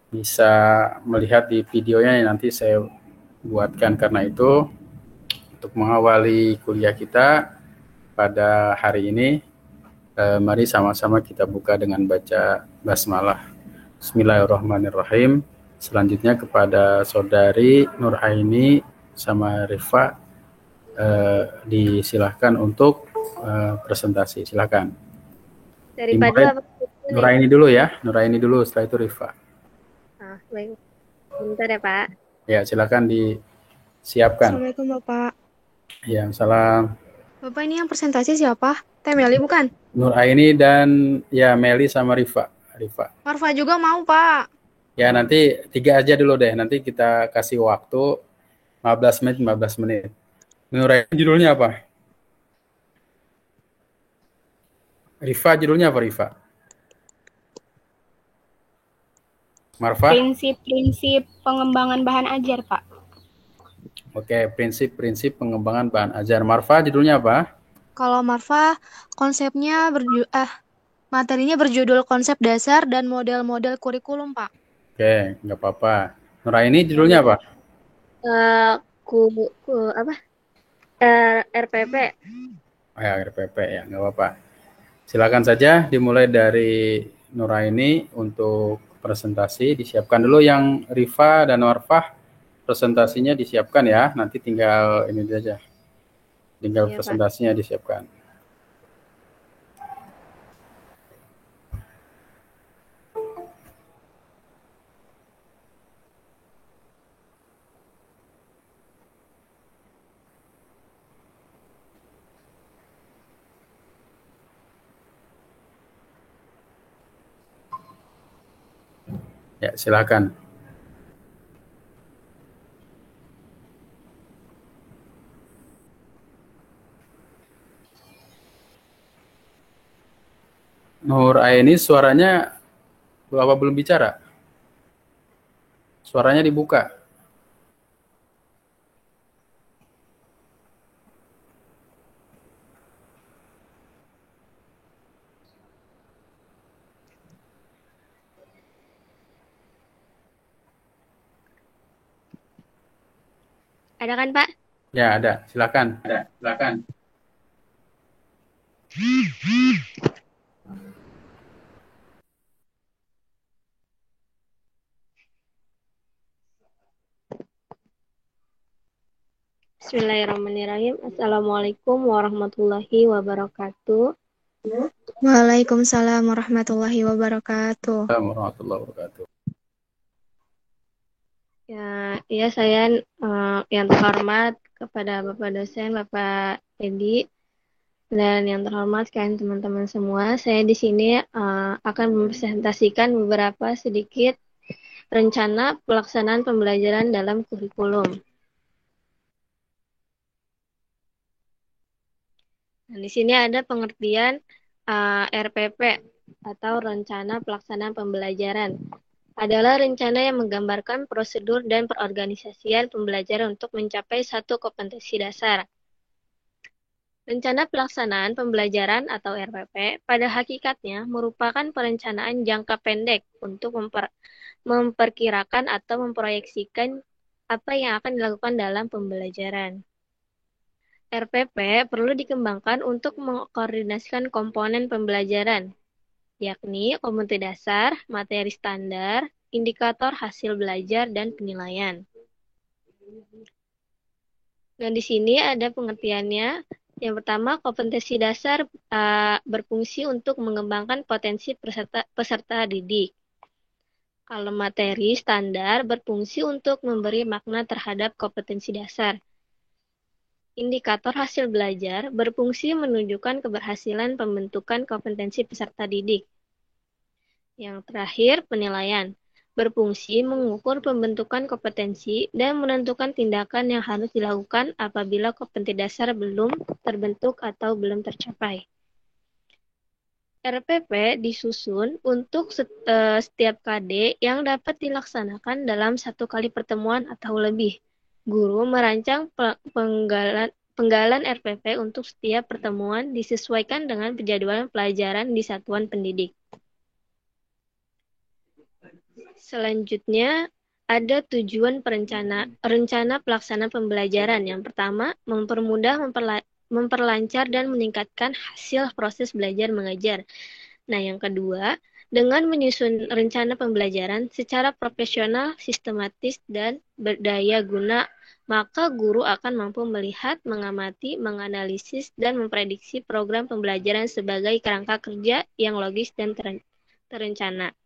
bisa melihat di videonya yang nanti saya buatkan. Karena itu, untuk mengawali kuliah kita pada hari ini, mari sama-sama kita buka dengan baca basmalah. Bismillahirrahmanirrahim. Selanjutnya kepada saudari Nuraini sama Rifa, disilahkan untuk presentasi. Silakan. Daripada Dimulai apa dulu nih? Nuraini dulu ya. Nuraini dulu, setelah itu Rifa. Ah, baik. Bentar ya, Pak. Ya, silakan disiapkan. Assalamualaikum Bapak. Ya, salam. Bapak ini yang presentasi siapa? Teh Meli bukan? Nuraini dan ya Meli sama Rifa. Rifa. Marfa juga mau Pak. Ya, nanti 3 aja dulu deh. Nanti kita kasih waktu 15 menit, 15 menit. Nuraini judulnya apa? Rifa judulnya apa, Rifa? Marfa? Prinsip-prinsip pengembangan bahan ajar, Pak. Oke, prinsip-prinsip pengembangan bahan ajar. Marfa judulnya apa? Kalau Marfa konsepnya materinya berjudul konsep dasar dan model-model kurikulum Pak. Oke, nggak apa-apa. Nuraini Kalau judulnya apa? eh, ku, ku apa? RPP. Ya, RPP ya, nggak apa-apa. Silakan saja dimulai dari Nuraini untuk presentasi. Disiapkan dulu yang Rifa dan Warfah, presentasinya disiapkan ya. Nanti tinggal ini aja. Tinggal Iya, Pak. presentasinya disiapkan. Ya, silakan. Nur Aini suaranya Bapak belum bicara. Suaranya dibuka. Ada kan, Pak? Ya, ada. Silakan. Ada. Silakan. Bismillahirrahmanirrahim. Assalamualaikum warahmatullahi wabarakatuh. Waalaikumsalam warahmatullahi wabarakatuh. Assalamualaikum warahmatullahi wabarakatuh. Ya, saya yang terhormat kepada Bapak dosen, Bapak Edi, dan yang terhormat kalian teman-teman semua. Saya di sini akan mempresentasikan beberapa sedikit rencana pelaksanaan pembelajaran dalam kurikulum. Nah, di sini ada pengertian RPP atau Rencana Pelaksanaan Pembelajaran. Adalah rencana yang menggambarkan prosedur dan perorganisasian pembelajaran untuk mencapai satu kompetensi dasar. Rencana pelaksanaan pembelajaran atau RPP pada hakikatnya merupakan perencanaan jangka pendek untuk memperkirakan atau memproyeksikan apa yang akan dilakukan dalam pembelajaran. RPP perlu dikembangkan untuk mengkoordinasikan komponen pembelajaran, yakni kompetensi dasar, materi standar, indikator hasil belajar, dan penilaian. Nah, di sini ada pengertiannya. Yang pertama, kompetensi dasar berfungsi untuk mengembangkan potensi peserta didik. Kalau materi standar berfungsi untuk memberi makna terhadap kompetensi dasar. Indikator hasil belajar berfungsi menunjukkan keberhasilan pembentukan kompetensi peserta didik. Yang terakhir, penilaian berfungsi mengukur pembentukan kompetensi dan menentukan tindakan yang harus dilakukan apabila kompetensi dasar belum terbentuk atau belum tercapai. RPP disusun untuk setiap KD yang dapat dilaksanakan dalam satu kali pertemuan atau lebih. Guru merancang penggalan RPP untuk setiap pertemuan disesuaikan dengan penjadwalan pelajaran di satuan pendidik. Selanjutnya, ada tujuan rencana pelaksana pembelajaran. Yang pertama, mempermudah, memperlancar, dan meningkatkan hasil proses belajar mengajar. Nah, yang kedua, dengan menyusun rencana pembelajaran secara profesional, sistematis, dan berdaya guna, maka guru akan mampu melihat, mengamati, menganalisis, dan memprediksi program pembelajaran sebagai kerangka kerja yang logis dan terencana.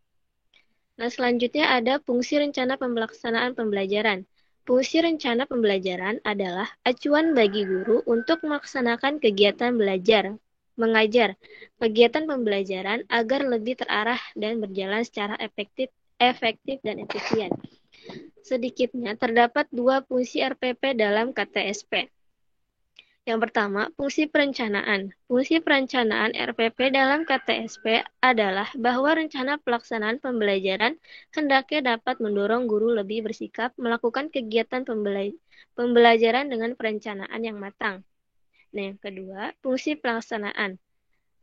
Nah, selanjutnya ada fungsi rencana pelaksanaan pembelajaran. Fungsi rencana pembelajaran adalah acuan bagi guru untuk melaksanakan kegiatan mengajar, kegiatan pembelajaran agar lebih terarah dan berjalan secara efektif dan efisien. Sedikitnya terdapat dua fungsi RPP dalam KTSP. Yang pertama, fungsi perencanaan. Fungsi perencanaan RPP dalam KTSP adalah bahwa rencana pelaksanaan pembelajaran hendaknya dapat mendorong guru lebih bersikap melakukan kegiatan pembelajaran dengan perencanaan yang matang. Nah, yang kedua, fungsi pelaksanaan.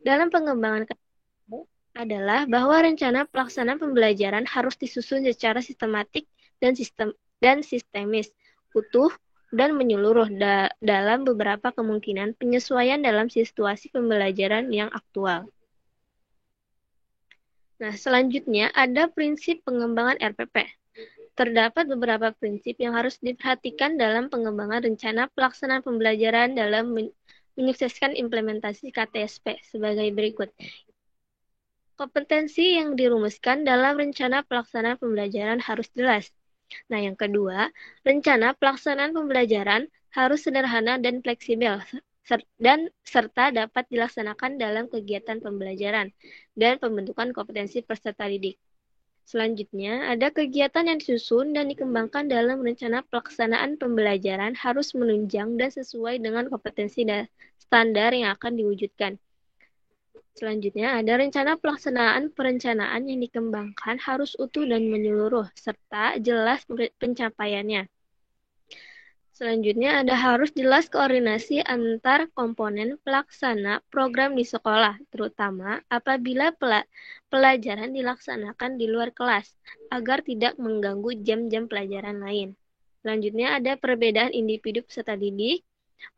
Dalam pengembangan KTSP adalah bahwa rencana pelaksanaan pembelajaran harus disusun secara sistematik dan sistemis, utuh, dan menyeluruh dalam beberapa kemungkinan penyesuaian dalam situasi pembelajaran yang aktual. Nah, selanjutnya ada prinsip pengembangan RPP. Terdapat beberapa prinsip yang harus diperhatikan dalam pengembangan rencana pelaksanaan pembelajaran dalam menyukseskan implementasi KTSP sebagai berikut. Kompetensi yang dirumuskan dalam rencana pelaksanaan pembelajaran harus jelas. Nah, yang kedua, rencana pelaksanaan pembelajaran harus sederhana dan fleksibel serta dapat dilaksanakan dalam kegiatan pembelajaran dan pembentukan kompetensi peserta didik. Selanjutnya, ada kegiatan yang disusun dan dikembangkan dalam rencana pelaksanaan pembelajaran harus menunjang dan sesuai dengan kompetensi standar yang akan diwujudkan. Selanjutnya, ada rencana pelaksanaan perencanaan yang dikembangkan harus utuh dan menyeluruh, serta jelas pencapaiannya. Selanjutnya, ada harus jelas koordinasi antar komponen pelaksana program di sekolah, terutama apabila pelajaran dilaksanakan di luar kelas, agar tidak mengganggu jam-jam pelajaran lain. Selanjutnya, ada perbedaan individu peserta didik,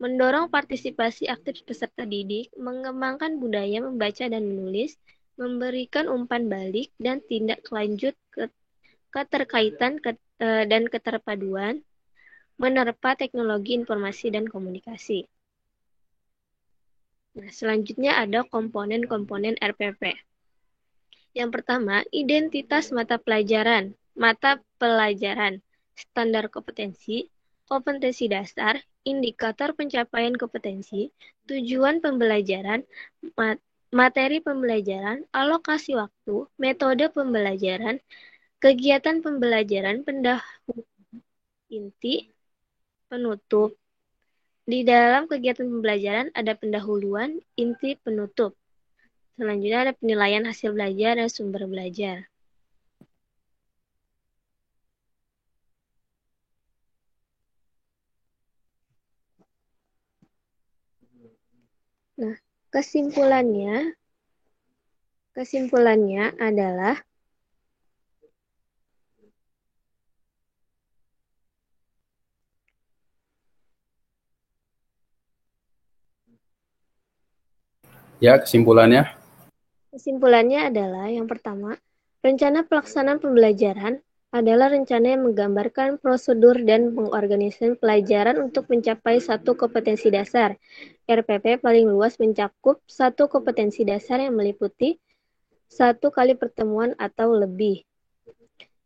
mendorong partisipasi aktif peserta didik, mengembangkan budaya membaca dan menulis, memberikan umpan balik dan tindak lanjut keterkaitan dan keterpaduan, menerpa teknologi informasi dan komunikasi. Nah, selanjutnya ada komponen-komponen RPP. Yang pertama, identitas mata pelajaran, standar kompetensi dasar, indikator pencapaian kompetensi, tujuan pembelajaran, materi pembelajaran, alokasi waktu, metode pembelajaran, kegiatan pembelajaran, pendahuluan, inti, penutup. Di dalam kegiatan pembelajaran ada pendahuluan, inti, penutup. Selanjutnya ada penilaian hasil belajar dan sumber belajar. Nah, kesimpulannya adalah Ya, kesimpulannya adalah yang pertama, rencana pelaksanaan pembelajaran adalah rencana yang menggambarkan prosedur dan pengorganisasian pelajaran untuk mencapai satu kompetensi dasar. RPP paling luas mencakup satu kompetensi dasar yang meliputi satu kali pertemuan atau lebih.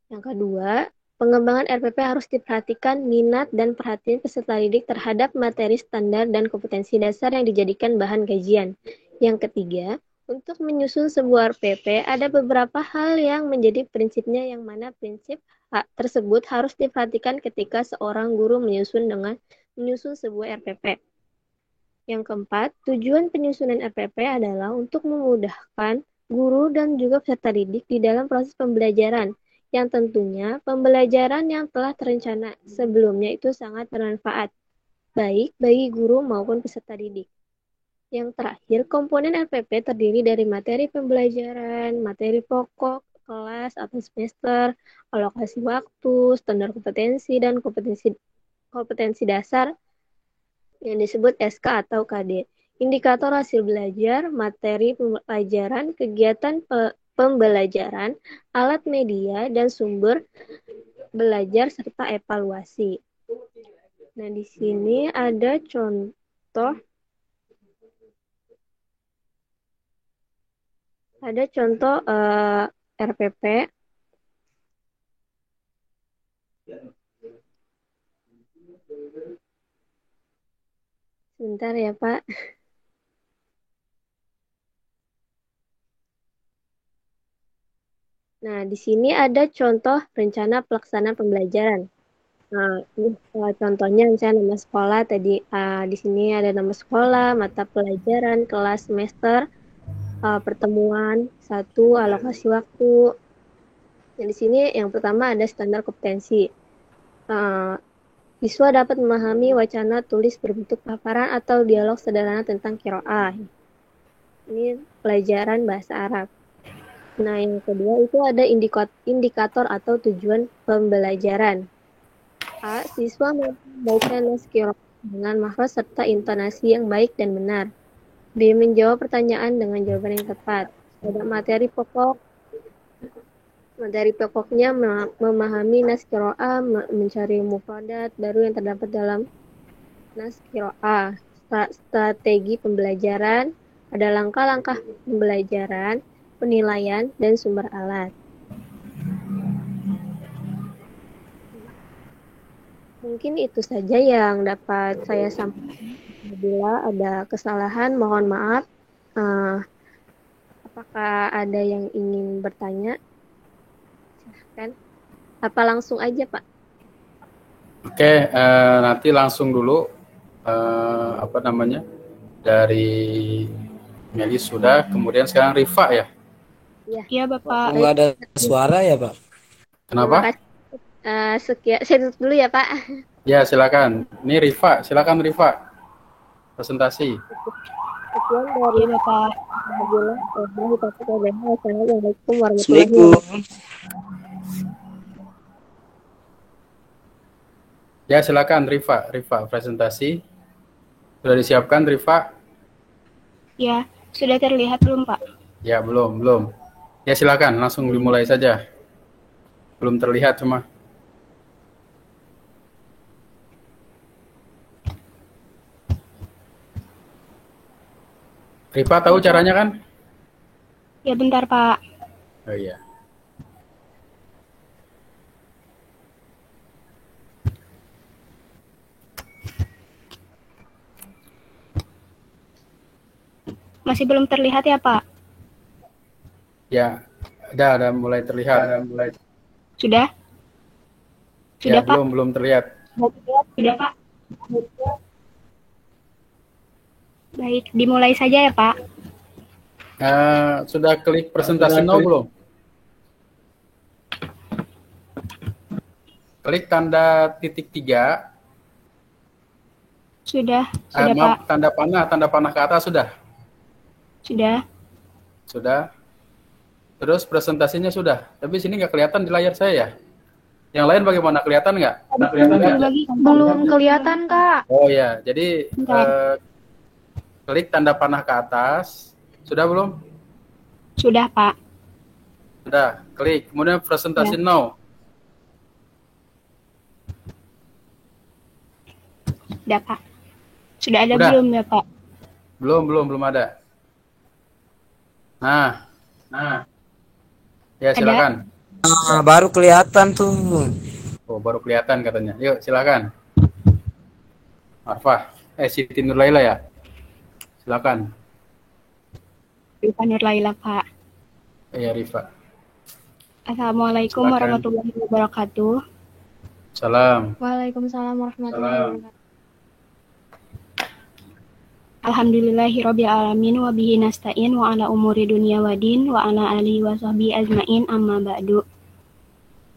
Yang kedua, pengembangan RPP harus diperhatikan minat dan perhatian peserta didik terhadap materi standar dan kompetensi dasar yang dijadikan bahan kajian. Yang ketiga, untuk menyusun sebuah RPP, ada beberapa hal yang menjadi prinsipnya yang mana prinsip tersebut harus diperhatikan ketika seorang guru menyusun sebuah RPP. Yang keempat, tujuan penyusunan RPP adalah untuk memudahkan guru dan juga peserta didik di dalam proses pembelajaran, yang tentunya pembelajaran yang telah terencana sebelumnya itu sangat bermanfaat, baik bagi guru maupun peserta didik. Yang terakhir, komponen RPP terdiri dari materi pembelajaran, materi pokok, kelas atau semester, alokasi waktu, standar kompetensi, dan kompetensi dasar yang disebut SK atau KD. Indikator hasil belajar, materi pelajaran, kegiatan pembelajaran, alat media, dan sumber belajar, serta evaluasi. Nah, di sini ada contoh RPP. Sebentar ya, Pak. Nah, di sini ada contoh rencana pelaksanaan pembelajaran. Nah, ini contohnya misalnya nama sekolah tadi, di sini ada nama sekolah, mata pelajaran, kelas, semester, pertemuan, satu, alokasi waktu. Nah, di sini yang pertama ada standar kompetensi. Siswa dapat memahami wacana tulis berbentuk paparan atau dialog sederhana tentang qiraah. Ini pelajaran bahasa Arab. Nah, yang kedua itu ada indikator atau tujuan pembelajaran. A. Siswa membaca nas qiraah dengan makhraj serta intonasi yang baik dan benar. B. Menjawab pertanyaan dengan jawaban yang tepat. Ada materi pokoknya memahami nas qiraah, mencari mufradat baru yang terdapat dalam nas qiraah. Strategi pembelajaran, ada langkah-langkah pembelajaran, penilaian, dan sumber alat. Mungkin itu saja yang dapat saya sampaikan. Apabila ada kesalahan, mohon maaf. Apakah ada yang ingin bertanya? Silahkan. Apa langsung aja, Pak? Oke, nanti langsung dulu dari Melis sudah, kemudian sekarang Rifa ya? Iya, Bapak. Nggak ada suara ya, Pak? Kenapa? Sekian, saya tutup dulu ya, Pak. Ya, silakan. Ini Rifa, silakan Rifa. Presentasi. Sekian dari Bapak. Assalamualaikum warahmatullahi Assalamualaikum. Ya, silakan Rifa presentasi. Sudah disiapkan Rifa? Ya, sudah terlihat belum, Pak? Ya, belum. Ya, silakan langsung dimulai saja. Belum terlihat cuma. Rifa tahu caranya kan? Ya, bentar, Pak. Oh iya. Masih belum terlihat ya, Pak? Ya, ada mulai terlihat. Sudah? Sudah, Ya, Pak? belum terlihat. Sudah, Pak? Baik, dimulai saja ya, Pak. Sudah klik presentasi now belum? Klik tanda titik 3. Sudah, Maaf, Pak. tanda panah ke atas sudah? Sudah. Terus presentasinya sudah. Tapi sini nggak kelihatan di layar saya ya? Yang lain bagaimana? Kelihatan nggak? Belum kelihatan, Kak. Oh ya, jadi klik tanda panah ke atas. Sudah belum? Sudah, Pak. Sudah. Klik. Kemudian presentasi now. Sudah, Pak. Sudah ada Sudah. belum ya, Pak? Belum ada. Nah. Ya, silakan. Baru kelihatan tuh. Oh, baru kelihatan katanya. Yuk, silakan. Arfah. Siti Nurlaila ya? Silakan. Rifa Nurlaila, Pak. Iya, Rifa. Assalamualaikum Silakan. warahmatullahi wabarakatuh. Salam. Waalaikumsalam warahmatullahi wabarakatuh. Alhamdulillahirabbil alamin wa bihi nasta'in wa ala umuri dunya wadin wa ala alihi wa sahbihi ajmain amma ba'du.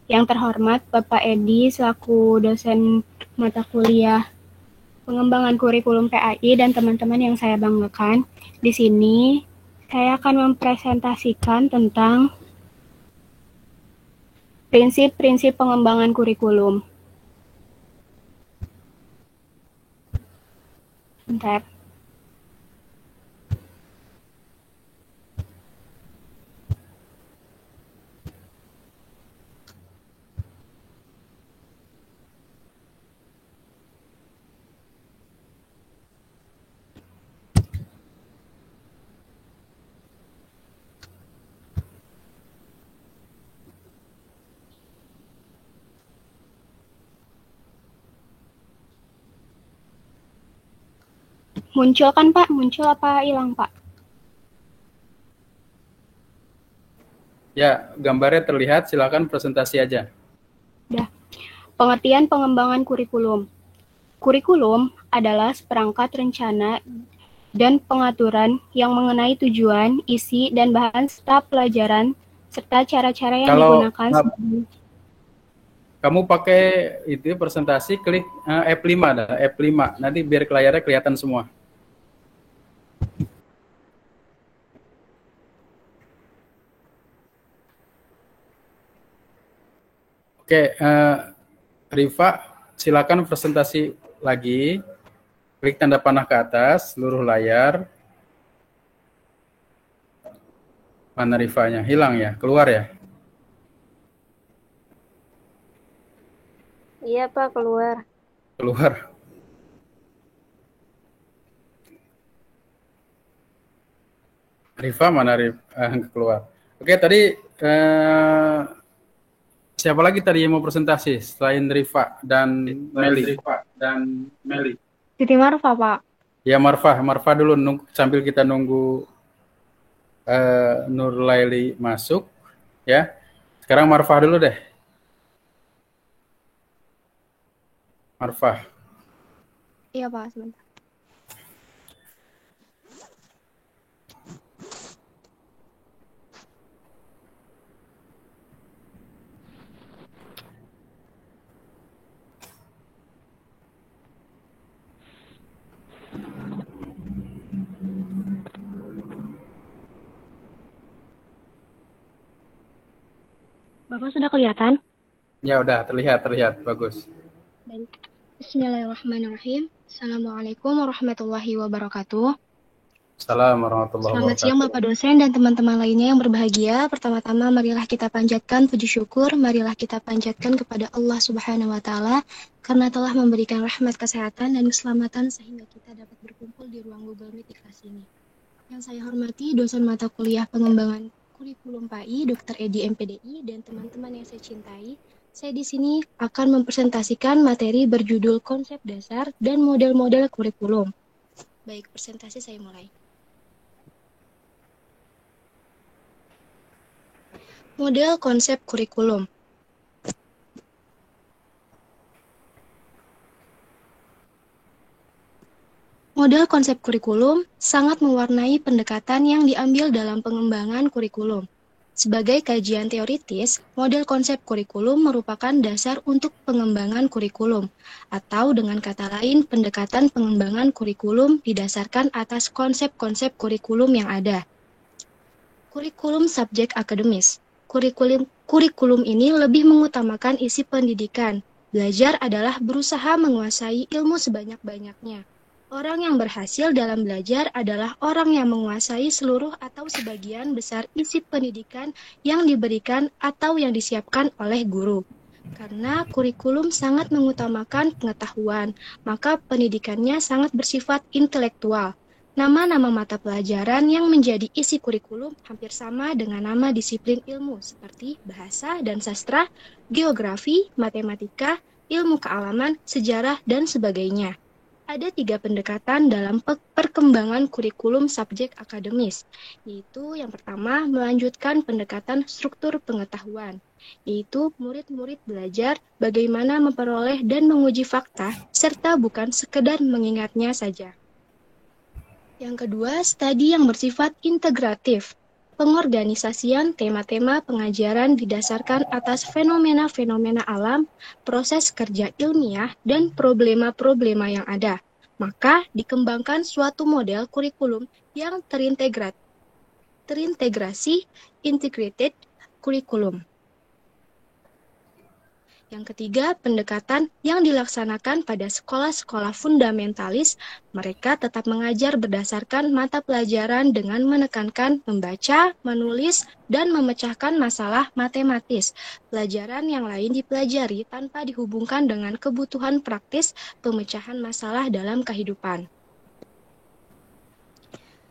Yang terhormat Bapak Edi selaku dosen mata kuliah pengembangan kurikulum PAI dan teman-teman yang saya banggakan. Di sini saya akan mempresentasikan tentang Prinsip-prinsip pengembangan kurikulum. Bentar. Muncul kan Pak? Muncul apa hilang Pak? Ya, gambarnya terlihat, silakan presentasi aja. Udah. Pengertian pengembangan kurikulum. Kurikulum adalah seperangkat rencana dan pengaturan yang mengenai tujuan, isi, dan bahan serta pelajaran, serta cara-cara yang digunakan kamu pakai itu presentasi, klik F5 dah, F5. Nanti biar layarnya kelihatan semua. Oke, Rifa, silakan presentasi lagi. Klik tanda panah ke atas, seluruh layar. Mana Rifanya? Hilang ya? Keluar ya? Iya Pak, keluar. Keluar. Rifa mana keluar? Oke, tadi siapa lagi tadi yang mau presentasi selain Rifa dan Meli? Siti Marfa, Pak. Ya, Marfa dulu sambil kita nunggu Nur Laili masuk ya. Sekarang Marfa dulu deh. Marfa. Iya, Pak, sebentar. Bapak sudah kelihatan? Ya, udah terlihat bagus. Baik. Bismillahirrahmanirrahim. Assalamualaikum warahmatullahi wabarakatuh. Assalamualaikum warahmatullahi wabarakatuh. Selamat siang Bapak dosen dan teman-teman lainnya yang berbahagia. Pertama-tama marilah kita panjatkan puji syukur, marilah kita panjatkan kepada Allah Subhanahu wa taala karena telah memberikan rahmat kesehatan dan keselamatan sehingga kita dapat berkumpul di ruang Google Meet kelas ini. Yang saya hormati dosen mata kuliah pengembangan kurikulum PAI, Dr. Edi MPDI, dan teman-teman yang saya cintai. Saya di sini akan mempresentasikan materi berjudul konsep dasar dan model-model kurikulum. Baik, presentasi saya mulai. Model konsep kurikulum. Model konsep kurikulum sangat mewarnai pendekatan yang diambil dalam pengembangan kurikulum. Sebagai kajian teoritis, model konsep kurikulum merupakan dasar untuk pengembangan kurikulum, atau dengan kata lain, pendekatan pengembangan kurikulum didasarkan atas konsep-konsep kurikulum yang ada. Kurikulum subjek akademis. Kurikulum ini lebih mengutamakan isi pendidikan. Belajar adalah berusaha menguasai ilmu sebanyak-banyaknya. Orang yang berhasil dalam belajar adalah orang yang menguasai seluruh atau sebagian besar isi pendidikan yang diberikan atau yang disiapkan oleh guru. Karena kurikulum sangat mengutamakan pengetahuan, maka pendidikannya sangat bersifat intelektual. Nama-nama mata pelajaran yang menjadi isi kurikulum hampir sama dengan nama disiplin ilmu seperti bahasa dan sastra, geografi, matematika, ilmu kealaman, sejarah, dan sebagainya. Ada 3 pendekatan dalam perkembangan kurikulum subjek akademis, yaitu yang pertama melanjutkan pendekatan struktur pengetahuan, yaitu murid-murid belajar bagaimana memperoleh dan menguji fakta, serta bukan sekedar mengingatnya saja. Yang kedua, studi yang bersifat integratif, pengorganisasian tema-tema pengajaran didasarkan atas fenomena-fenomena alam, proses kerja ilmiah, dan problema-problema yang ada. Maka dikembangkan suatu model kurikulum yang terintegrasi, integrated kurikulum. Yang ketiga, pendekatan yang dilaksanakan pada sekolah-sekolah fundamentalis, mereka tetap mengajar berdasarkan mata pelajaran dengan menekankan membaca, menulis, dan memecahkan masalah matematis. Pelajaran yang lain dipelajari tanpa dihubungkan dengan kebutuhan praktis pemecahan masalah dalam kehidupan.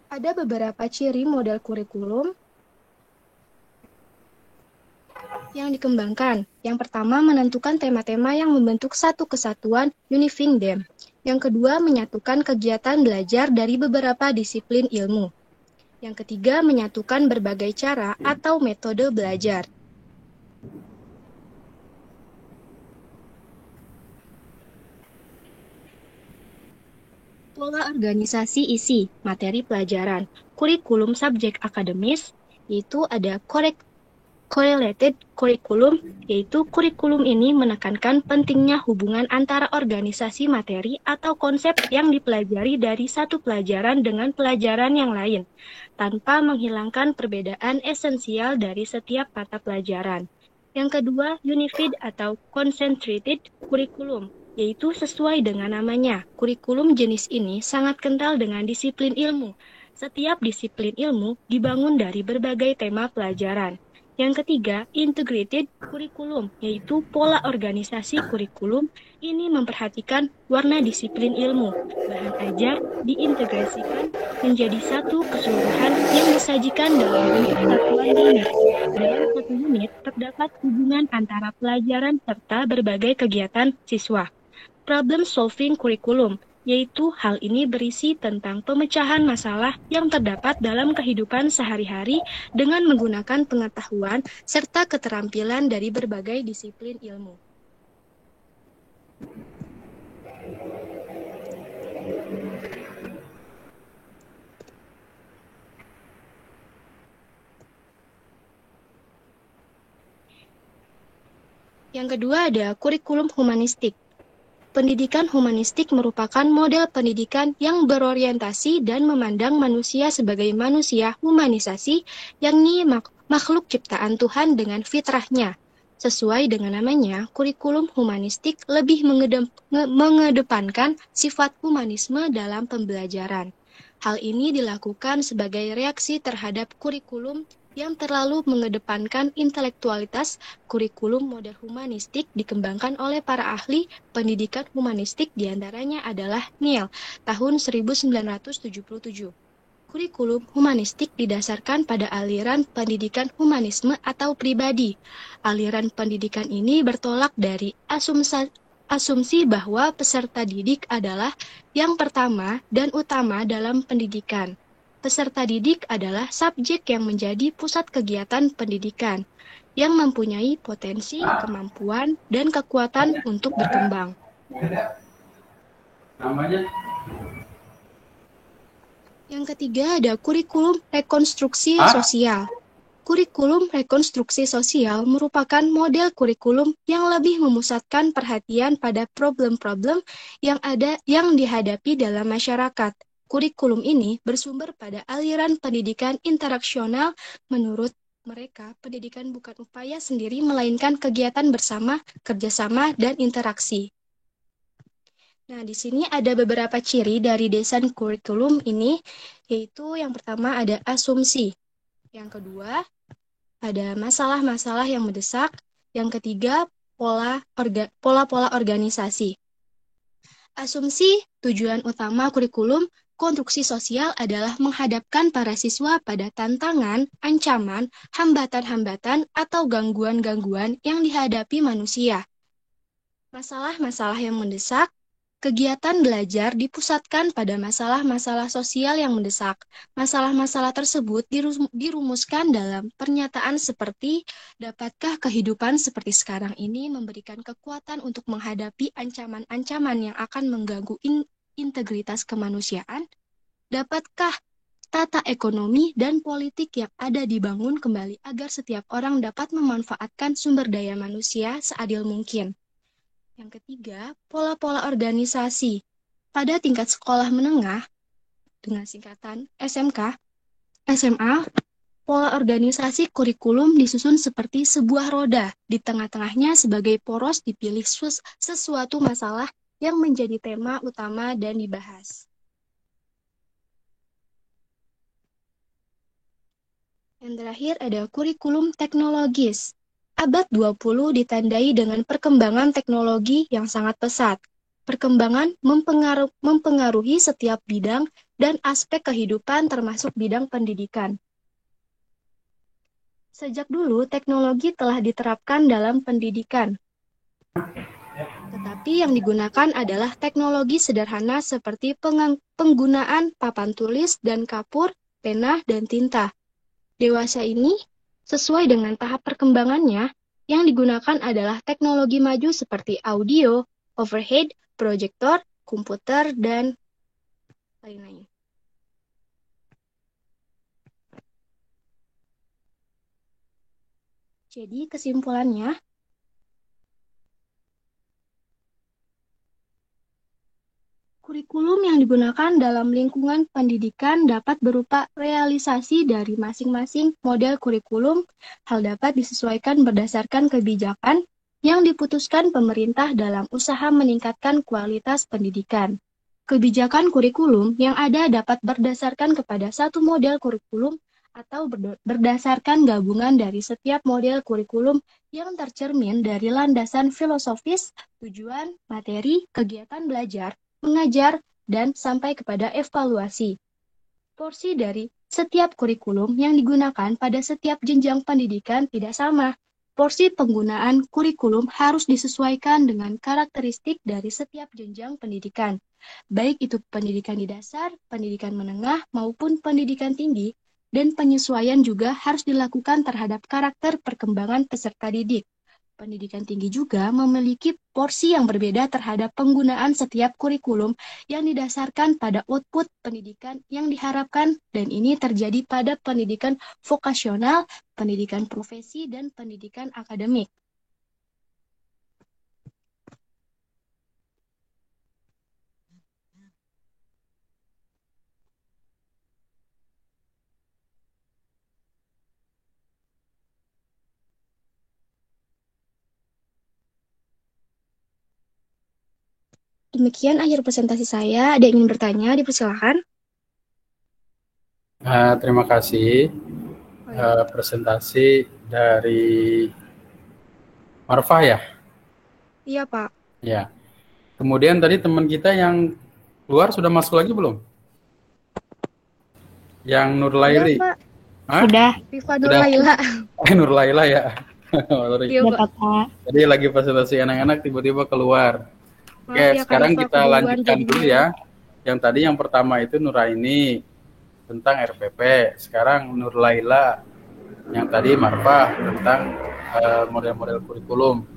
Ada beberapa ciri model kurikulum yang dikembangkan. Yang pertama, menentukan tema-tema yang membentuk satu kesatuan, unifying them. Yang kedua, menyatukan kegiatan belajar dari beberapa disiplin ilmu. Yang ketiga, menyatukan berbagai cara atau metode belajar. Pola organisasi isi, materi pelajaran, kurikulum subjek akademis, yaitu ada correlated curriculum, yaitu kurikulum ini menekankan pentingnya hubungan antara organisasi materi atau konsep yang dipelajari dari satu pelajaran dengan pelajaran yang lain, tanpa menghilangkan perbedaan esensial dari setiap mata pelajaran. Yang kedua, unified atau concentrated curriculum, yaitu sesuai dengan namanya. Kurikulum jenis ini sangat kental dengan disiplin ilmu. Setiap disiplin ilmu dibangun dari berbagai tema pelajaran. Yang ketiga, integrated curriculum, yaitu pola organisasi kurikulum. Ini memperhatikan warna disiplin ilmu. Bahan ajar diintegrasikan menjadi satu keseluruhan yang disajikan dalam bentuk satuan unit. Dalam satu unit terdapat hubungan antara pelajaran serta berbagai kegiatan siswa. Problem solving curriculum, yaitu hal ini berisi tentang pemecahan masalah yang terdapat dalam kehidupan sehari-hari dengan menggunakan pengetahuan serta keterampilan dari berbagai disiplin ilmu. Yang kedua ada kurikulum humanistik. Pendidikan humanistik merupakan model pendidikan yang berorientasi dan memandang manusia sebagai manusia humanisasi, yakni makhluk ciptaan Tuhan dengan fitrahnya. Sesuai dengan namanya, kurikulum humanistik lebih mengedepankan sifat humanisme dalam pembelajaran. Hal ini dilakukan sebagai reaksi terhadap kurikulum yang terlalu mengedepankan intelektualitas. Kurikulum model humanistik dikembangkan oleh para ahli pendidikan humanistik, diantaranya adalah Neil, tahun 1977. Kurikulum humanistik didasarkan pada aliran pendidikan humanisme atau pribadi. Aliran pendidikan ini bertolak dari asumsi bahwa peserta didik adalah yang pertama dan utama dalam pendidikan. Peserta didik adalah subjek yang menjadi pusat kegiatan pendidikan, yang mempunyai potensi, kemampuan, dan kekuatan untuk berkembang. Yang ketiga ada kurikulum rekonstruksi sosial. Kurikulum rekonstruksi sosial merupakan model kurikulum yang lebih memusatkan perhatian pada problem-problem yang dihadapi dalam masyarakat. Kurikulum ini bersumber pada aliran pendidikan interaksional. Menurut mereka, pendidikan bukan upaya sendiri, melainkan kegiatan bersama, kerjasama, dan interaksi. Nah, di sini ada beberapa ciri dari desain kurikulum ini, yaitu yang pertama ada asumsi. Yang kedua, ada masalah-masalah yang mendesak. Yang ketiga, pola-pola organisasi. Asumsi tujuan utama kurikulum konstruksi sosial adalah menghadapkan para siswa pada tantangan, ancaman, hambatan-hambatan, atau gangguan-gangguan yang dihadapi manusia. Masalah-masalah yang mendesak. Kegiatan belajar dipusatkan pada masalah-masalah sosial yang mendesak. Masalah-masalah tersebut dirumuskan dalam pernyataan seperti, dapatkah kehidupan seperti sekarang ini memberikan kekuatan untuk menghadapi ancaman-ancaman yang akan mengganggu integritas kemanusiaan? Dapatkah tata ekonomi dan politik yang ada dibangun kembali agar setiap orang dapat memanfaatkan sumber daya manusia seadil mungkin? Yang ketiga, pola-pola organisasi. Pada tingkat sekolah menengah, dengan singkatan SMK, SMA, Pola organisasi kurikulum disusun seperti sebuah roda, di tengah-tengahnya sebagai poros dipilih sesuatu masalah yang menjadi tema utama dan dibahas. Yang terakhir ada kurikulum teknologis. Abad 20 ditandai dengan perkembangan teknologi yang sangat pesat. Perkembangan mempengaruhi setiap bidang dan aspek kehidupan termasuk bidang pendidikan. Sejak dulu, teknologi telah diterapkan dalam pendidikan. Tetapi yang digunakan adalah teknologi sederhana seperti penggunaan papan tulis dan kapur, pena, dan tinta. Dewasa ini, sesuai dengan tahap perkembangannya, yang digunakan adalah teknologi maju seperti audio, overhead, proyektor, komputer, dan lain-lain. Jadi kesimpulannya, kurikulum yang digunakan dalam lingkungan pendidikan dapat berupa realisasi dari masing-masing model kurikulum. Hal dapat disesuaikan berdasarkan kebijakan yang diputuskan pemerintah dalam usaha meningkatkan kualitas pendidikan. Kebijakan kurikulum yang ada dapat berdasarkan kepada satu model kurikulum atau berdasarkan gabungan dari setiap model kurikulum yang tercermin dari landasan filosofis, tujuan, materi, kegiatan belajar, mengajar, dan sampai kepada evaluasi. Porsi dari setiap kurikulum yang digunakan pada setiap jenjang pendidikan tidak sama. Porsi penggunaan kurikulum harus disesuaikan dengan karakteristik dari setiap jenjang pendidikan, baik itu pendidikan di dasar, pendidikan menengah, maupun pendidikan tinggi, dan penyesuaian juga harus dilakukan terhadap karakter perkembangan peserta didik. Pendidikan tinggi juga memiliki porsi yang berbeda terhadap penggunaan setiap kurikulum yang didasarkan pada output pendidikan yang diharapkan, dan ini terjadi pada pendidikan vokasional, pendidikan profesi, dan pendidikan akademik. Demikian akhir presentasi saya. Ada yang ingin bertanya, dipersilakan. Terima kasih presentasi dari Marfah ya? Iya, Pak. Ya. Kemudian tadi teman kita yang keluar sudah masuk lagi belum? Yang Nur Laili? Iya, Pak. Hah? Sudah. Rifa Nur Laila. Nur Laila ya? Iya, Sudah, Pak. Bapak. Jadi lagi presentasi anak-anak tiba-tiba keluar. Oke, Maaf ya, sekarang Kak Rifa, kita keduluan lanjutkan jadinya. dulu ya. Yang tadi yang pertama itu Nuraini tentang RPP. Sekarang Nur Laila yang tadi Marfah tentang model-model kurikulum.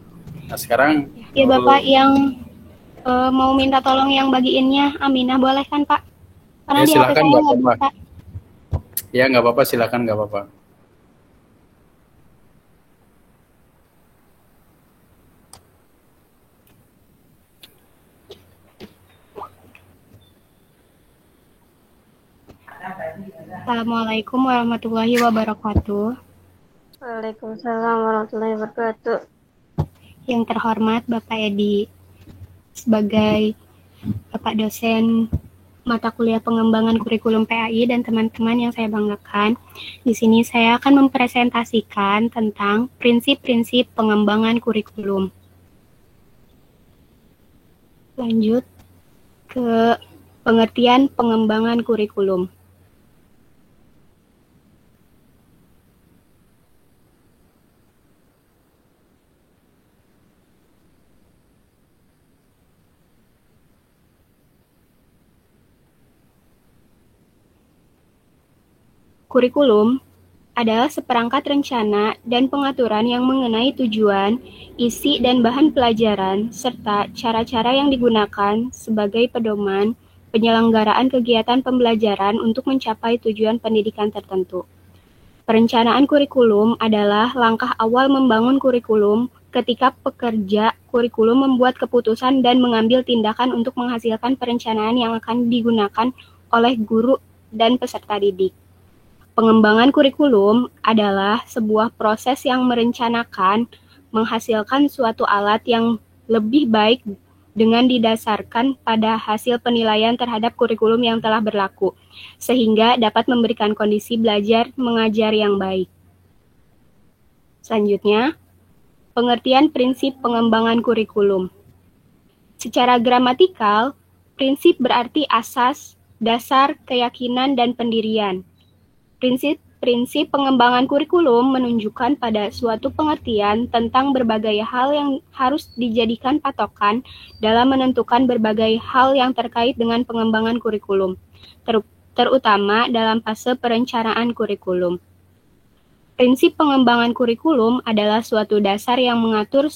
Nah sekarang Ya Bapak yang mau minta tolong yang bagiinnya Aminah boleh kan Pak? Karena ya, di HP silakan saya nggak nggak apa-apa. bisa. Ya nggak apa-apa, silakan nggak apa-apa. Assalamualaikum warahmatullahi wabarakatuh. Waalaikumsalam warahmatullahi wabarakatuh. Yang terhormat Bapak Edi, sebagai Bapak dosen mata kuliah pengembangan kurikulum PAI dan teman-teman yang saya banggakan, di sini saya akan mempresentasikan tentang prinsip-prinsip pengembangan kurikulum. Lanjut ke pengertian pengembangan kurikulum. Kurikulum adalah seperangkat rencana dan pengaturan yang mengenai tujuan, isi dan bahan pelajaran, serta cara-cara yang digunakan sebagai pedoman penyelenggaraan kegiatan pembelajaran untuk mencapai tujuan pendidikan tertentu. Perencanaan kurikulum adalah langkah awal membangun kurikulum ketika pekerja kurikulum membuat keputusan dan mengambil tindakan untuk menghasilkan perencanaan yang akan digunakan oleh guru dan peserta didik. Pengembangan kurikulum adalah sebuah proses yang merencanakan menghasilkan suatu alat yang lebih baik dengan didasarkan pada hasil penilaian terhadap kurikulum yang telah berlaku, sehingga dapat memberikan kondisi belajar mengajar yang baik. Selanjutnya, pengertian prinsip pengembangan kurikulum. Secara gramatikal, prinsip berarti asas, dasar, keyakinan, dan pendirian. Prinsip pengembangan kurikulum menunjukkan pada suatu pengertian tentang berbagai hal yang harus dijadikan patokan dalam menentukan berbagai hal yang terkait dengan pengembangan kurikulum, terutama dalam fase perencanaan kurikulum. Prinsip pengembangan kurikulum adalah suatu dasar yang mengatur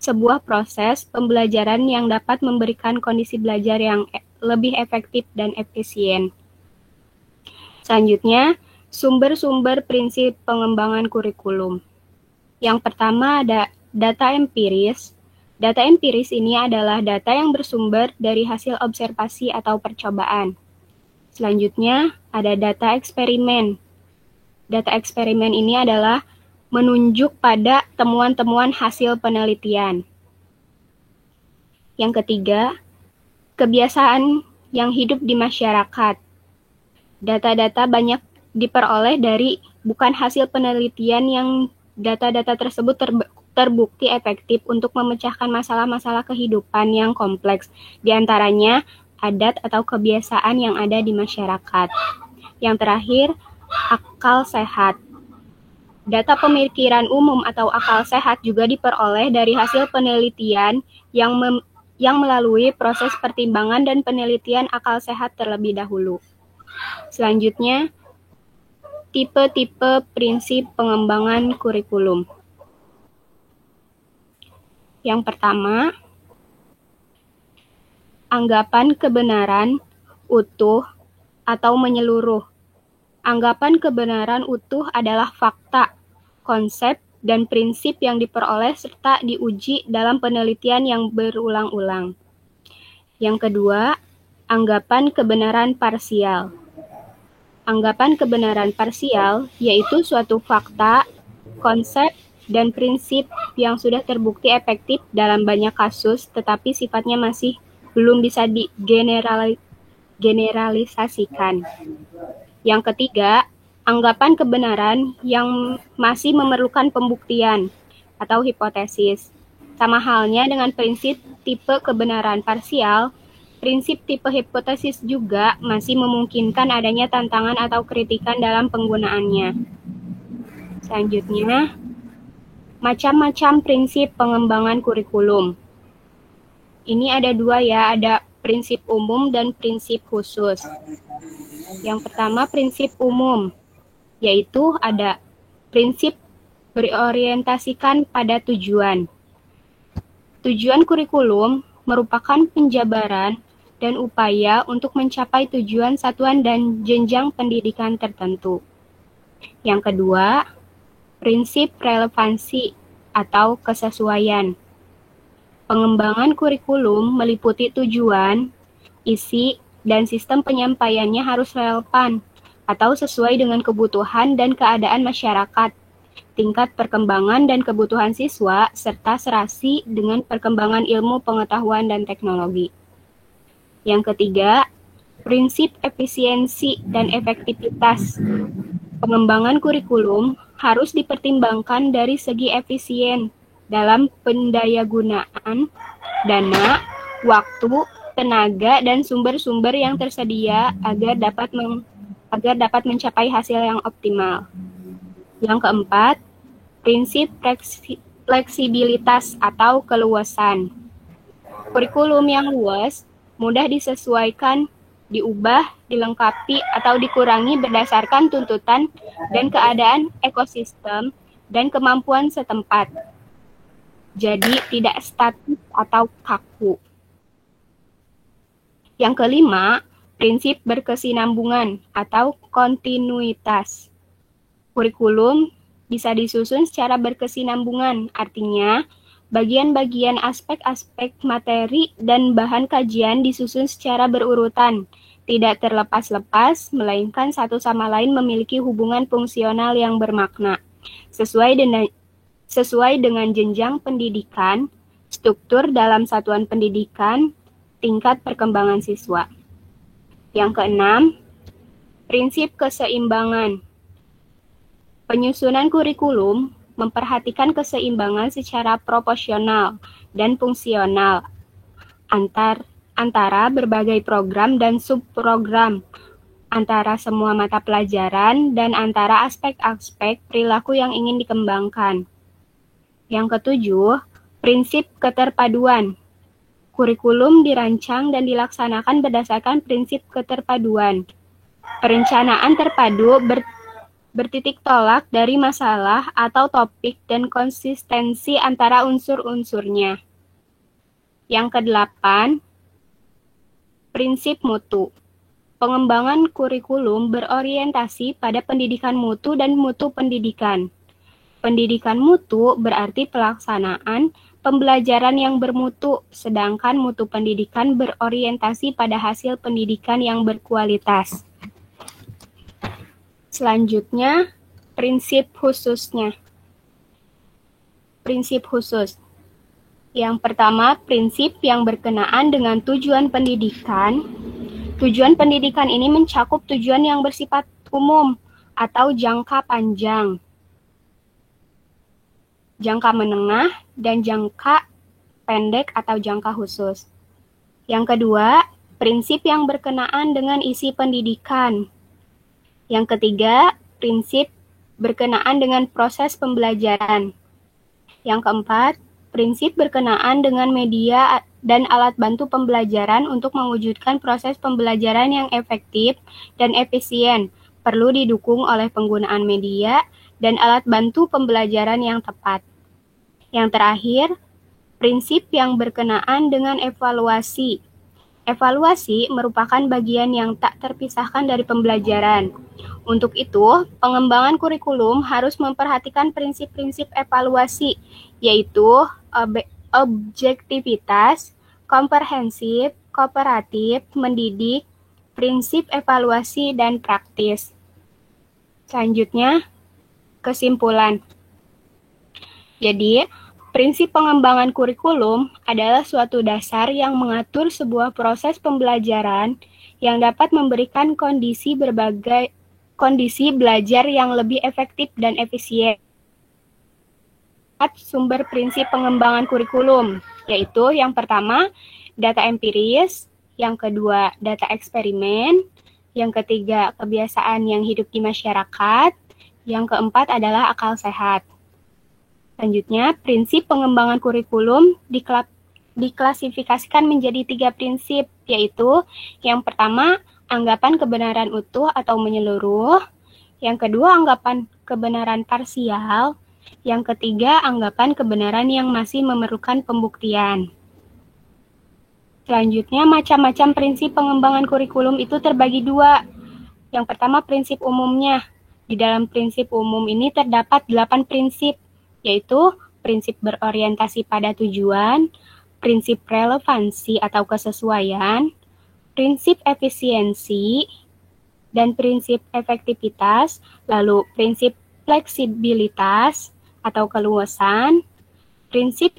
sebuah proses pembelajaran yang dapat memberikan kondisi belajar yang lebih efektif dan efisien. Selanjutnya, sumber-sumber prinsip pengembangan kurikulum. Yang pertama ada data empiris. Data empiris ini adalah data yang bersumber dari hasil observasi atau percobaan. Selanjutnya ada data eksperimen. Data eksperimen ini adalah menunjuk pada temuan-temuan hasil penelitian. Yang ketiga, kebiasaan yang hidup di masyarakat. Data-data banyak diperoleh dari bukan hasil penelitian yang data-data tersebut terbukti efektif untuk memecahkan masalah-masalah kehidupan yang kompleks, di antaranya adat atau kebiasaan yang ada di masyarakat. Yang terakhir, akal sehat. Data pemikiran umum atau akal sehat juga diperoleh dari hasil penelitian yang melalui proses pertimbangan dan penelitian akal sehat terlebih dahulu. Selanjutnya, tipe-tipe prinsip pengembangan kurikulum. Yang pertama, anggapan kebenaran utuh atau menyeluruh. Anggapan kebenaran utuh adalah fakta, konsep, dan prinsip yang diperoleh serta diuji dalam penelitian yang berulang-ulang. Yang kedua, anggapan kebenaran parsial. Anggapan kebenaran parsial yaitu suatu fakta, konsep, dan prinsip yang sudah terbukti efektif dalam banyak kasus tetapi sifatnya masih belum bisa digeneralisasikan. Yang ketiga, anggapan kebenaran yang masih memerlukan pembuktian atau hipotesis. Sama halnya dengan prinsip tipe kebenaran parsial, prinsip tipe hipotesis juga masih memungkinkan adanya tantangan atau kritikan dalam penggunaannya. Selanjutnya, macam-macam prinsip pengembangan kurikulum. Ini ada dua ya, ada prinsip umum dan prinsip khusus. Yang pertama prinsip umum, yaitu ada prinsip berorientasikan pada tujuan. Tujuan kurikulum merupakan penjabaran dan upaya untuk mencapai tujuan satuan dan jenjang pendidikan tertentu. Yang kedua, prinsip relevansi atau kesesuaian. Pengembangan kurikulum meliputi tujuan, isi, dan sistem penyampaiannya harus relevan atau sesuai dengan kebutuhan dan keadaan masyarakat, tingkat perkembangan dan kebutuhan siswa, serta serasi dengan perkembangan ilmu pengetahuan dan teknologi. Yang ketiga, prinsip efisiensi dan efektivitas. Pengembangan kurikulum harus dipertimbangkan dari segi efisien dalam pendayagunaan dana, waktu, tenaga, dan sumber-sumber yang tersedia agar dapat mencapai hasil yang optimal. Yang keempat, prinsip fleksibilitas atau keluasan. Kurikulum yang luas mudah disesuaikan, diubah, dilengkapi, atau dikurangi berdasarkan tuntutan dan keadaan ekosistem dan kemampuan setempat. Jadi tidak statis atau kaku. Yang kelima, prinsip berkesinambungan atau kontinuitas. Kurikulum bisa disusun secara berkesinambungan, artinya bagian-bagian aspek-aspek materi dan bahan kajian disusun secara berurutan, tidak terlepas-lepas, melainkan satu sama lain memiliki hubungan fungsional yang bermakna. Sesuai dengan jenjang pendidikan, struktur dalam satuan pendidikan, tingkat perkembangan siswa. Yang keenam, prinsip keseimbangan. Penyusunan kurikulum memperhatikan keseimbangan secara proporsional dan fungsional antara berbagai program dan subprogram, antara semua mata pelajaran, dan antara aspek-aspek perilaku yang ingin dikembangkan. Yang ketujuh, prinsip keterpaduan. Kurikulum dirancang dan dilaksanakan berdasarkan prinsip keterpaduan. Perencanaan terpadu bertitik tolak dari masalah atau topik dan konsistensi antara unsur-unsurnya. Yang kedelapan, prinsip mutu. Pengembangan kurikulum berorientasi pada pendidikan mutu dan mutu pendidikan. Pendidikan mutu berarti pelaksanaan pembelajaran yang bermutu, sedangkan mutu pendidikan berorientasi pada hasil pendidikan yang berkualitas. Selanjutnya, prinsip khususnya. Prinsip khusus. Yang pertama, prinsip yang berkenaan dengan tujuan pendidikan. Tujuan pendidikan ini mencakup tujuan yang bersifat umum atau jangka panjang, jangka menengah, dan jangka pendek atau jangka khusus. Yang kedua, prinsip yang berkenaan dengan isi pendidikan. Yang ketiga, prinsip berkenaan dengan proses pembelajaran. Yang keempat, prinsip berkenaan dengan media dan alat bantu pembelajaran untuk mewujudkan proses pembelajaran yang efektif dan efisien, perlu didukung oleh penggunaan media dan alat bantu pembelajaran yang tepat. Yang terakhir, prinsip yang berkenaan dengan evaluasi. Evaluasi merupakan bagian yang tak terpisahkan dari pembelajaran. Untuk itu, pengembangan kurikulum harus memperhatikan prinsip-prinsip evaluasi, yaitu objektivitas, komprehensif, kooperatif, mendidik, prinsip evaluasi, dan praktis. Selanjutnya, kesimpulan. Jadi, prinsip pengembangan kurikulum adalah suatu dasar yang mengatur sebuah proses pembelajaran yang dapat memberikan kondisi belajar yang lebih efektif dan efisien. Sumber prinsip pengembangan kurikulum, yaitu yang pertama, data empiris, yang kedua, data eksperimen, yang ketiga, kebiasaan yang hidup di masyarakat, yang keempat adalah akal sehat. Selanjutnya, prinsip pengembangan kurikulum diklasifikasikan menjadi 3 prinsip, yaitu yang pertama, anggapan kebenaran utuh atau menyeluruh, yang kedua, anggapan kebenaran parsial, yang ketiga, anggapan kebenaran yang masih memerlukan pembuktian. Selanjutnya, macam-macam prinsip pengembangan kurikulum itu terbagi 2. Yang pertama, prinsip umumnya. Di dalam prinsip umum ini terdapat 8 prinsip, yaitu prinsip berorientasi pada tujuan, prinsip relevansi atau kesesuaian, prinsip efisiensi, dan prinsip efektivitas, lalu prinsip fleksibilitas atau keluasan, prinsip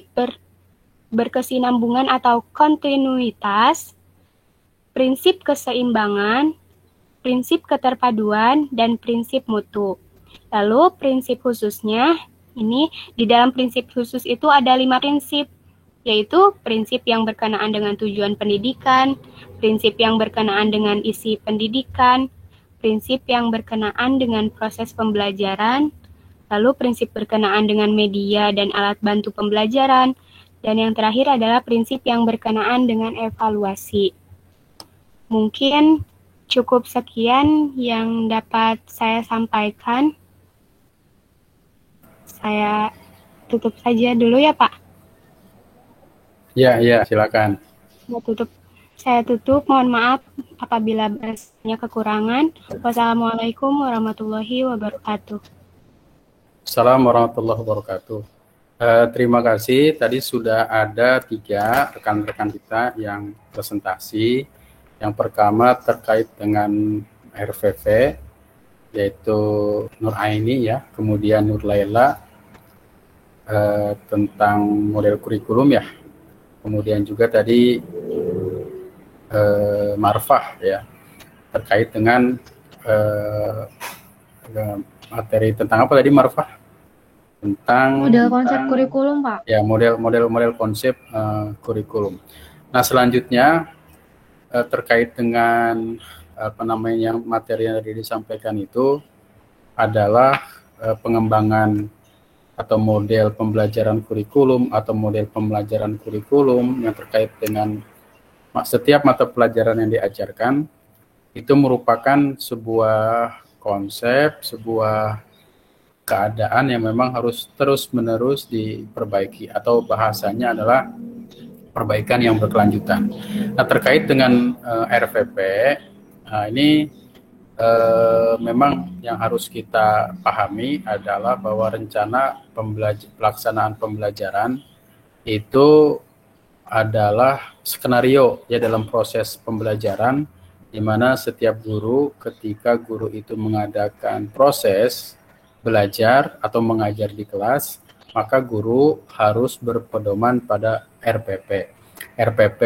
berkesinambungan atau kontinuitas, prinsip keseimbangan, prinsip keterpaduan, dan prinsip mutu. Lalu prinsip khususnya, ini di dalam prinsip khusus itu ada 5 prinsip, yaitu prinsip yang berkenaan dengan tujuan pendidikan, prinsip yang berkenaan dengan isi pendidikan, prinsip yang berkenaan dengan proses pembelajaran, lalu prinsip berkenaan dengan media dan alat bantu pembelajaran, dan yang terakhir adalah prinsip yang berkenaan dengan evaluasi. Mungkin cukup sekian yang dapat saya sampaikan. Saya tutup saja dulu ya, Pak. Ya, silakan. Saya tutup. Mohon maaf apabila banyak kekurangan. Wassalamualaikum warahmatullahi wabarakatuh. Assalamualaikum warahmatullahi wabarakatuh. Terima kasih. Tadi sudah ada 3 rekan-rekan kita yang presentasi. Yang pertama terkait dengan RVV, yaitu Nur Aini ya, kemudian Nur Laila tentang model kurikulum ya, kemudian juga tadi Marfah ya, terkait dengan materi tentang apa tadi Marfah? Tentang model konsep kurikulum, Pak. Ya, model konsep kurikulum. Nah, selanjutnya terkait dengan materi yang tadi disampaikan itu adalah pengembangan atau model pembelajaran kurikulum atau model pembelajaran kurikulum yang terkait dengan setiap mata pelajaran yang diajarkan itu merupakan sebuah konsep, sebuah keadaan yang memang harus terus-menerus diperbaiki atau bahasanya adalah perbaikan yang berkelanjutan. Nah, terkait dengan RVP, ini memang yang harus kita pahami adalah bahwa rencana pelaksanaan pembelajaran itu adalah skenario ya dalam proses pembelajaran, di mana setiap guru ketika guru itu mengadakan proses belajar atau mengajar di kelas, maka guru harus berpedoman pada RPP. RPP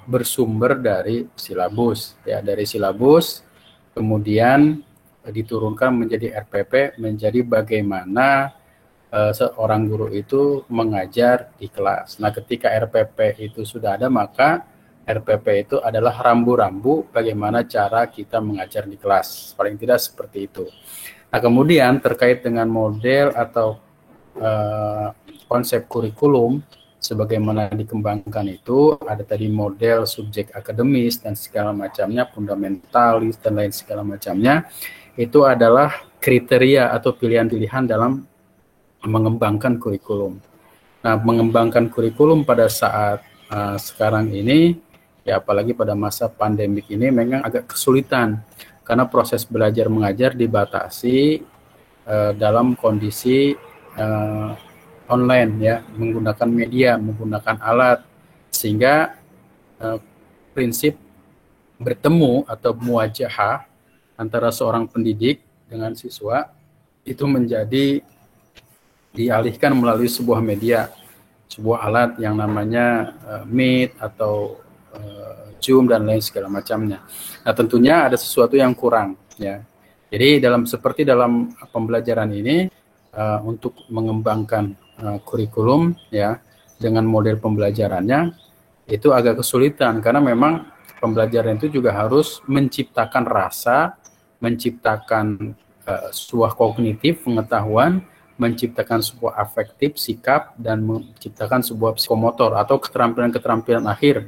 bersumber dari silabus ya, dari silabus kemudian diturunkan menjadi RPP, menjadi bagaimana seorang guru itu mengajar di kelas. Nah, ketika RPP itu sudah ada, maka RPP itu adalah rambu-rambu bagaimana cara kita mengajar di kelas. Paling tidak seperti itu. Nah, kemudian terkait dengan model atau konsep kurikulum sebagaimana dikembangkan itu ada tadi model subjek akademis dan segala macamnya, fundamentalis dan lain segala macamnya. Itu adalah kriteria atau pilihan-pilihan dalam mengembangkan kurikulum. Nah, mengembangkan kurikulum pada saat sekarang ini, ya apalagi pada masa pandemik ini memang agak kesulitan karena proses belajar mengajar dibatasi dalam kondisi online ya, menggunakan media, menggunakan alat, sehingga prinsip bertemu atau muwajahah antara seorang pendidik dengan siswa itu menjadi dialihkan melalui sebuah media, sebuah alat yang namanya Meet atau Zoom dan lain segala macamnya. Nah, tentunya ada sesuatu yang kurang ya. Jadi seperti dalam pembelajaran ini untuk mengembangkan kurikulum ya dengan model pembelajarannya itu agak kesulitan karena memang pembelajaran itu juga harus menciptakan rasa, menciptakan sebuah kognitif pengetahuan, menciptakan sebuah afektif sikap dan menciptakan sebuah psikomotor atau keterampilan-keterampilan akhir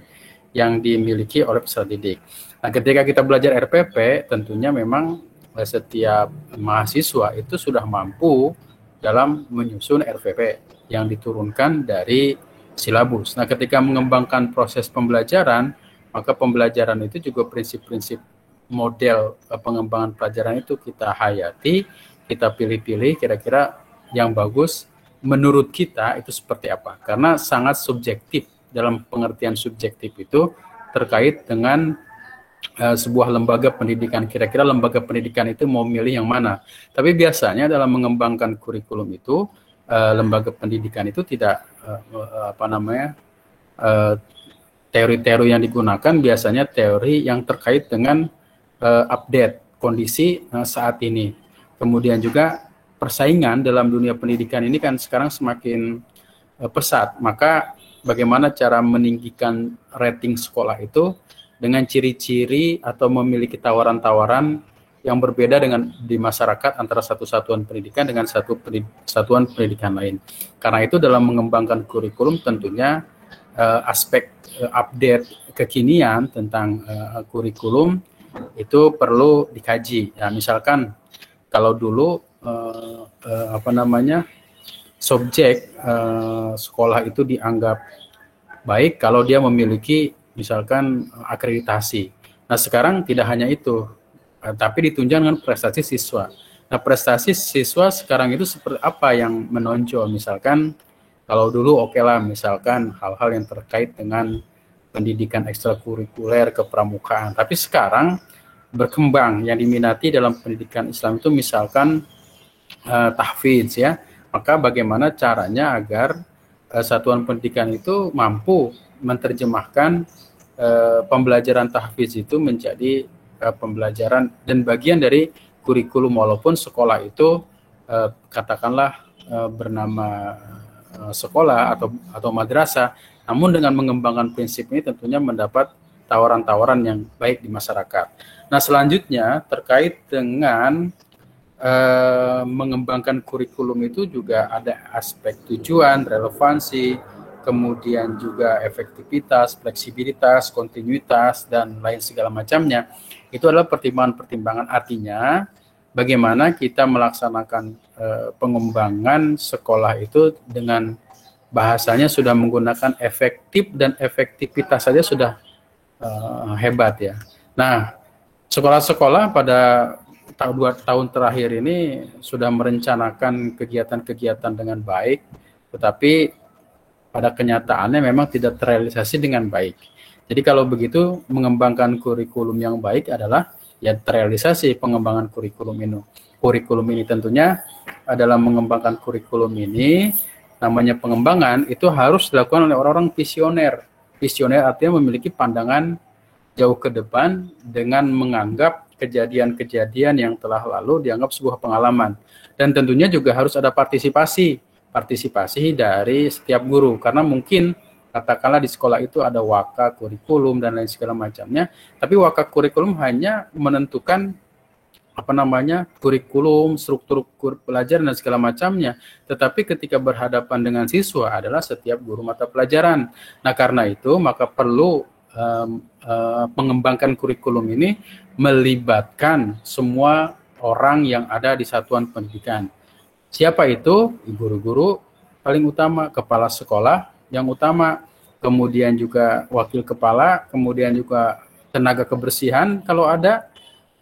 yang dimiliki oleh peserta didik. Nah, ketika kita belajar RPP, tentunya memang setiap mahasiswa itu sudah mampu dalam menyusun RPP yang diturunkan dari silabus. Nah, ketika mengembangkan proses pembelajaran, maka pembelajaran itu juga prinsip-prinsip model pengembangan pelajaran itu kita hayati, kita pilih-pilih kira-kira yang bagus menurut kita itu seperti apa. Karena sangat subjektif, dalam pengertian subjektif itu terkait dengan sebuah lembaga pendidikan. Kira-kira lembaga pendidikan itu mau milih yang mana. Tapi biasanya dalam mengembangkan kurikulum itu, lembaga pendidikan itu tidak teori-teori yang digunakan biasanya teori yang terkait dengan update kondisi saat ini. Kemudian juga persaingan dalam dunia pendidikan ini kan sekarang semakin pesat. Maka bagaimana cara meninggikan rating sekolah itu dengan ciri-ciri atau memiliki tawaran-tawaran yang berbeda dengan di masyarakat antara satu satuan pendidikan dengan satuan pendidikan lain. Karena itu dalam mengembangkan kurikulum tentunya aspek update kekinian tentang kurikulum itu perlu dikaji. Ya, misalkan kalau dulu subjek sekolah itu dianggap baik kalau dia memiliki misalkan akreditasi. Nah, sekarang tidak hanya itu, tapi ditunjang dengan prestasi siswa. Nah, prestasi siswa sekarang itu seperti apa yang menonjol? Misalkan kalau dulu oke lah, misalkan hal-hal yang terkait dengan pendidikan ekstrakurikuler, kepramukaan. Tapi sekarang berkembang yang diminati dalam pendidikan Islam itu misalkan tahfidz ya. Maka bagaimana caranya agar satuan pendidikan itu mampu menerjemahkan pembelajaran tahfidz itu menjadi pembelajaran dan bagian dari kurikulum, walaupun sekolah itu katakanlah bernama sekolah atau madrasah, namun dengan mengembangkan prinsip ini tentunya mendapat tawaran-tawaran yang baik di masyarakat. Nah, selanjutnya terkait dengan mengembangkan kurikulum itu juga ada aspek tujuan, relevansi, kemudian juga efektivitas, fleksibilitas, kontinuitas, dan lain segala macamnya. Itu adalah pertimbangan-pertimbangan, artinya bagaimana kita melaksanakan pengembangan sekolah itu dengan bahasanya sudah menggunakan efektif dan efektivitas saja sudah hebat ya. Nah, sekolah-sekolah pada 2 tahun terakhir ini sudah merencanakan kegiatan-kegiatan dengan baik, tetapi pada kenyataannya memang tidak terrealisasi dengan baik. Jadi kalau begitu mengembangkan kurikulum yang baik adalah ya terrealisasi pengembangan kurikulum ini. Kurikulum ini tentunya adalah mengembangkan kurikulum ini, namanya pengembangan itu harus dilakukan oleh orang-orang visioner. Visioner artinya memiliki pandangan jauh ke depan dengan menganggap kejadian-kejadian yang telah lalu dianggap sebuah pengalaman. Dan tentunya juga harus ada partisipasi dari setiap guru, karena mungkin katakanlah di sekolah itu ada waka kurikulum dan lain segala macamnya, tapi waka kurikulum hanya menentukan kurikulum, struktur pelajaran dan segala macamnya, tetapi ketika berhadapan dengan siswa adalah setiap guru mata pelajaran. Nah, karena itu maka perlu mengembangkan kurikulum ini melibatkan semua orang yang ada di satuan pendidikan. Siapa itu? Guru-guru paling utama, kepala sekolah yang utama, kemudian juga wakil kepala, kemudian juga tenaga kebersihan kalau ada,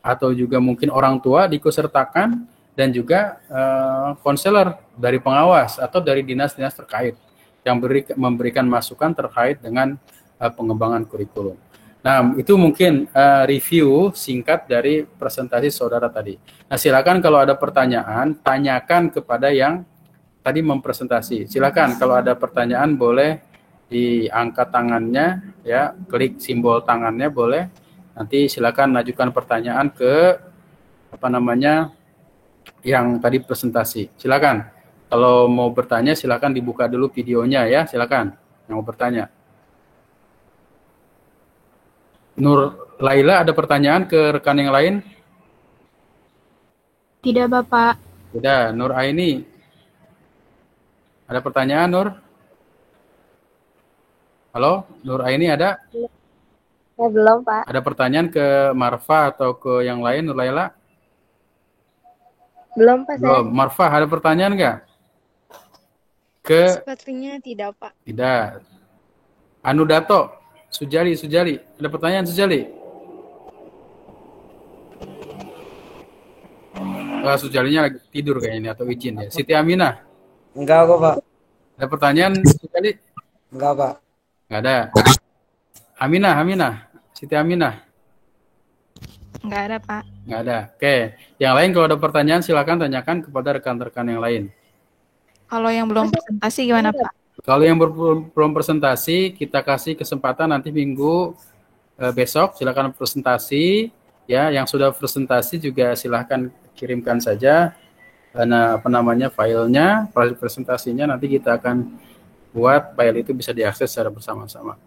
atau juga mungkin orang tua diikutsertakan, dan juga konselor dari pengawas atau dari dinas-dinas terkait yang memberikan masukan terkait dengan pengembangan kurikulum. Nah, itu mungkin review singkat dari presentasi saudara tadi. Nah, silakan kalau ada pertanyaan, tanyakan kepada yang tadi mempresentasi. Silakan kalau ada pertanyaan boleh diangkat tangannya, ya, klik simbol tangannya boleh. Nanti silakan ajukan pertanyaan ke yang tadi presentasi. Silakan. Kalau mau bertanya silakan dibuka dulu videonya ya, silakan yang mau bertanya. Nur Laila, ada pertanyaan ke rekan yang lain? Tidak, Bapak. Tidak. Nur Aini, ada pertanyaan, Nur? Halo, Nur Aini ada? Ya, belum, Pak. Ada pertanyaan ke Marfa atau ke yang lain, Nur Laila? Belum, Pak. Belum. Marfa, ada pertanyaan nggak? Sepertinya tidak, Pak. Tidak. Anu Dato, Sujali, ada pertanyaan Sujali? Sujalinya lagi tidur kayaknya atau izin ya. Siti Aminah, Enggak kok, Pak. ada pertanyaan Sujali? Enggak, Pak. Nggak ada. Aminah, Siti Aminah? Nggak ada, Pak. Nggak ada. Oke, yang lain kalau ada pertanyaan silakan tanyakan kepada rekan-rekan yang lain. Kalau yang belum presentasi gimana, Pak? Kalau yang belum presentasi, kita kasih kesempatan nanti minggu besok, silakan presentasi. Ya, yang sudah presentasi juga silakan kirimkan saja filenya, presentasinya, nanti kita akan buat file itu bisa diakses secara bersama-sama.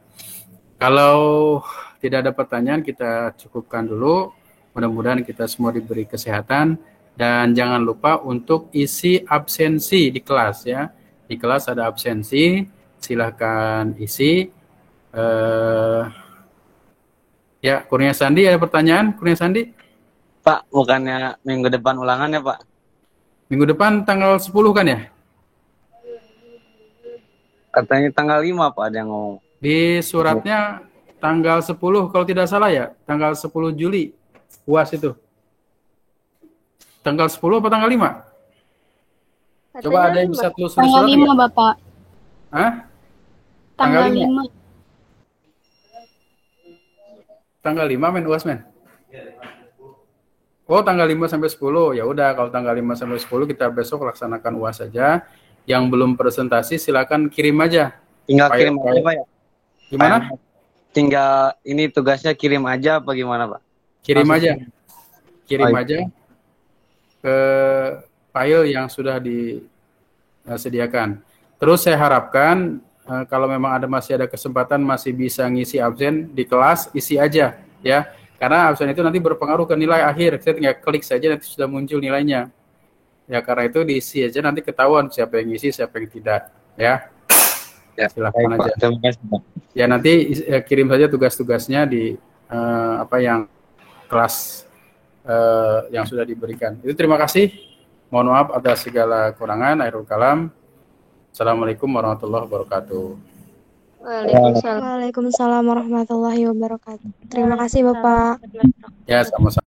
Kalau tidak ada pertanyaan, kita cukupkan dulu. Mudah-mudahan kita semua diberi kesehatan, dan jangan lupa untuk isi absensi di kelas ya. Di kelas ada absensi, silahkan isi. Ya, Kurnia Sandi, ada pertanyaan? Kurnia Sandi? Pak, bukannya minggu depan ulangan ya, Pak? Minggu depan tanggal 10 kan ya? Katanya tanggal 5, Pak, ada yang ngomong. Di suratnya tanggal 10, kalau tidak salah ya, tanggal 10 Juli, UAS itu. Tanggal 10 apa tanggal 5? Coba ada yang bisa telusuri Tanggal surat 5, ya? Bapak. Hah? Tanggal 5. tanggal 5 men UAS men? Oh, tanggal 5 sampai 10. Ya udah, kalau tanggal 5 sampai 10 kita besok laksanakan UAS saja. Yang belum presentasi silakan kirim aja. Tinggal File- kirim aja file. Pak ya. Gimana? Tinggal ini tugasnya kirim aja apa gimana Pak? Kirim Langsung aja. Kirim Oh, iya. aja ke file yang sudah disediakan. Terus saya harapkan kalau memang masih ada kesempatan masih bisa ngisi absen di kelas, isi aja ya. Karena absen itu nanti berpengaruh ke nilai akhir. Saya tinggal klik saja nanti sudah muncul nilainya. Ya karena itu diisi aja nanti ketahuan siapa yang ngisi, siapa yang tidak ya. Ya, Silahkan baik, aja. Pak. Terima kasih Pak. Ya nanti kirim saja tugas-tugasnya di apa yang kelas yang sudah diberikan. Itu terima kasih. Mohon maaf atas segala kekurangan. Akhirul kalam. Assalamualaikum warahmatullahi wabarakatuh. Waalaikumsalam. Waalaikumsalam warahmatullahi wabarakatuh. Terima kasih Bapak. Ya, sama-sama.